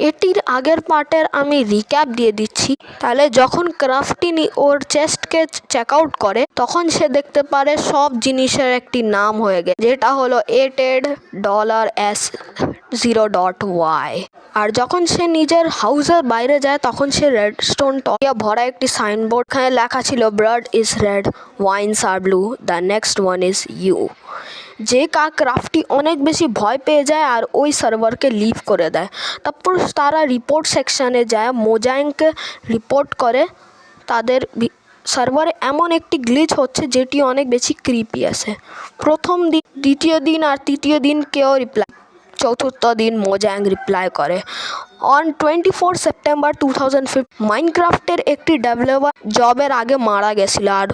এটির আগের পার্টের আমি রিক্যাপ দিয়ে দিচ্ছি। তাহলে যখন ক্রাফটি ওর চেস্টকে চেক আউট করে তখন সে দেখতে পারে সব জিনিসের একটি নাম হয়ে গেছে, যেটা হলো $8.S0.Y। আর যখন সে নিজের হাউসের বাইরে যায় তখন সে রেডস্টোন টয়ে ভরা একটি সাইনবোর্ড, এখানে লেখা ছিল blood is red, wines are blue, the next one is you. যে ক্রাফটি অনেক বেশি ভয় পেয়ে যায় আর ওই সার্ভারকে লিভ করে দেয়। তারপর তারা রিপোর্ট সেকশানে যায়, মোজাঙ্গকে রিপোর্ট করে তাদের সার্ভারে এমন একটি গ্লিচ হচ্ছে যেটি অনেক বেশি ক্রিপি আছে। প্রথম দিন, দ্বিতীয় দিন আর তৃতীয় দিন কেউ রিপ্লাই, চতুর্থ দিন মোজাঙ্গ রিপ্লাই করে। অন 24 সেপ্টেম্বর 2015 মাইনক্রাফটের একটি ডেভেলপার জবের আগে মারা গেছিল, আর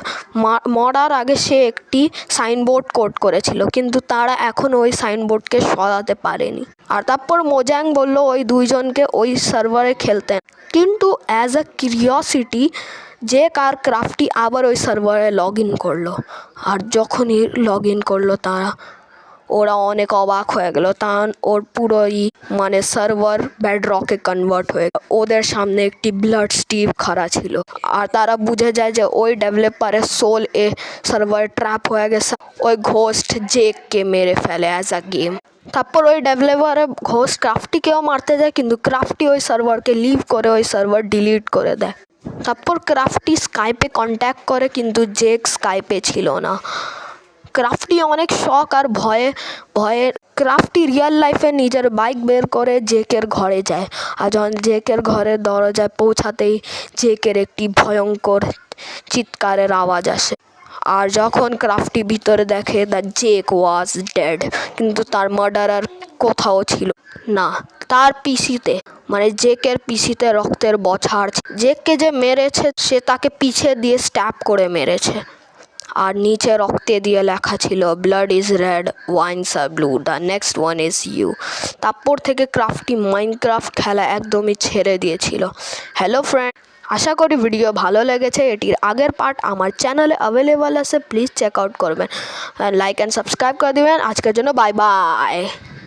মরার আগে সে একটি সাইনবোর্ড কোড করেছিল, কিন্তু তারা এখন ওই সাইনবোর্ডকে সরাতে পারেনি। আর তারপর মোজাঙ্গ বলল ওই দুইজনকে ওই সার্ভারে খেলতে, কিন্তু অ্যাজ আ কিউরিওসিটি যে ক্রাফটি আবার ওই সার্ভারে লগ ইন করলো। আর যখনই লগ ইন করলো ওরা অনেক অবাক হয়ে গেল, তখন ওর পুরোই সার্ভার বেডরকে কনভার্ট হয়ে গেল। ওদের সামনে একটি ব্লাড স্টিভ খাড়া ছিল, আর তারা বুঝে যায় যে ওই ডেভেলপারের সোল সার্ভার ট্র্যাপ হয়ে গেছে, ওই ঘোস্ট জেককে মেরে ফেলে অ্যাজ আ গেম। তারপর ওই ডেভেলপারে ঘোস্ট ক্রাফটিকেও মারতে যায়, কিন্তু ক্রাফটি ওই সার্ভারকে লিভ করে ওই সার্ভার ডিলিট করে দেয়। তারপর ক্রাফটি স্কাইপে কন্ট্যাক্ট করে, কিন্তু জেক স্কাইপে ছিল না। ক্রাফটি অনেক শখ আর ভয়ে ক্রাফটি রিয়েল লাইফে নিজের বাইক বের করে জেকের ঘরে যায়। আর যখন জেকের ঘরের দরজায় পৌঁছাতেই জেকের একটি ভয়ঙ্কর চিৎকারের আওয়াজ আসে। আর যখন ক্রাফটি ভিতরে দেখে দ্য জেক ওয়াজ ডেড, কিন্তু তার মার্ডারার কোথাও ছিল না, তার পিসিতে জেকের পিসিতে রক্তের বছাড়। জেককে যে মেরেছে সে তাকে পিছে দিয়ে স্ট্যাব করে মেরেছে, আর নিচে রক্তে দিয়ে লেখা ছিল blood is red, wines are blue, the next one is you. তারপর থেকে ক্রাফটি মাইনক্রাফট খেলা একদমই ছেড়ে দিয়েছিল। হ্যালো ফ্রেন্ড, আশা করি ভিডিও ভালো লেগেছে। এটির আগের পার্ট আমার চ্যানেলে অ্যাভেলেবল আছে, প্লিজ চেক আউট করবেন, লাইক অ্যান্ড সাবস্ক্রাইব করে দেবেন। আজকের জন্য বাই বাই।